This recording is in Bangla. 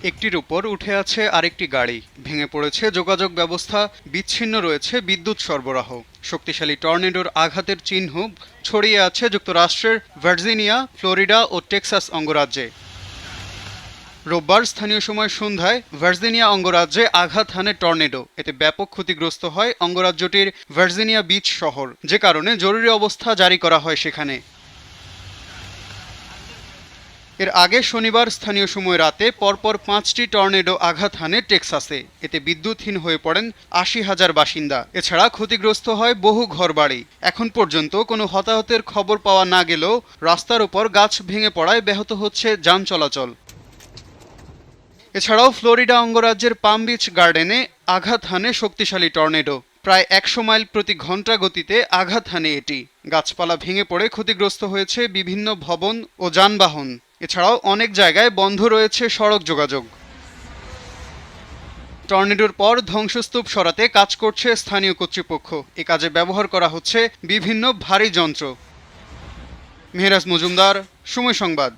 একটির উপর উঠে আছে আরেকটি গাড়ি, ভেঙে পড়েছে যোগাযোগ ব্যবস্থা, বিচ্ছিন্ন রয়েছে বিদ্যুৎ সরবরাহ। শক্তিশালী টর্নেডোর আঘাতের চিহ্ন ছড়িয়ে আছে যুক্তরাষ্ট্রের ভার্জিনিয়া, ফ্লোরিডা ও টেক্সাস অঙ্গরাজ্যে। রোববার স্থানীয় সময় সন্ধ্যায় ভার্জিনিয়া অঙ্গরাজ্যে আঘাত হানে টর্নেডো। এতে ব্যাপক ক্ষতিগ্রস্ত হয় অঙ্গরাজ্যটির ভার্জিনিয়া বিচ শহর, যে কারণে জরুরি অবস্থা জারি করা হয় সেখানে। এর আগে শনিবার স্থানীয় সময় রাতে পরপর 5টি টর্নেডো আঘাত হানে টেক্সাসে। এতে বিদ্যুৎহীন হয়ে পড়েন 80,000 বাসিন্দা। এছাড়া ক্ষতিগ্রস্ত হয় বহু ঘরবাড়ি। এখন পর্যন্ত কোনো হতাহতের খবর পাওয়া না গেলেও রাস্তার উপর গাছ ভেঙে পড়ায় ব্যাহত হচ্ছে যান চলাচল। এছাড়াও ফ্লোরিডা অঙ্গরাজ্যের পাম বিচ গার্ডেনে আঘাত হানে শক্তিশালী টর্নেডো। প্রায় 100 মাইল প্রতি ঘন্টা গতিতে আঘাত হানে এটি। গাছপালা ভেঙে পড়ে ক্ষতিগ্রস্ত হয়েছে বিভিন্ন ভবন ও যানবাহন। এছাড়াও অনেক জায়গায় বন্ধ রয়েছে সড়ক যোগাযোগ। টর্নেডোর পর ধ্বংসস্তূপ সরাতে কাজ করছে স্থানীয় কর্তৃপক্ষ। এ কাজে ব্যবহার করা হচ্ছে বিভিন্ন ভারী যন্ত্র। মেহেরাজ মজুমদার, সময় সংবাদ।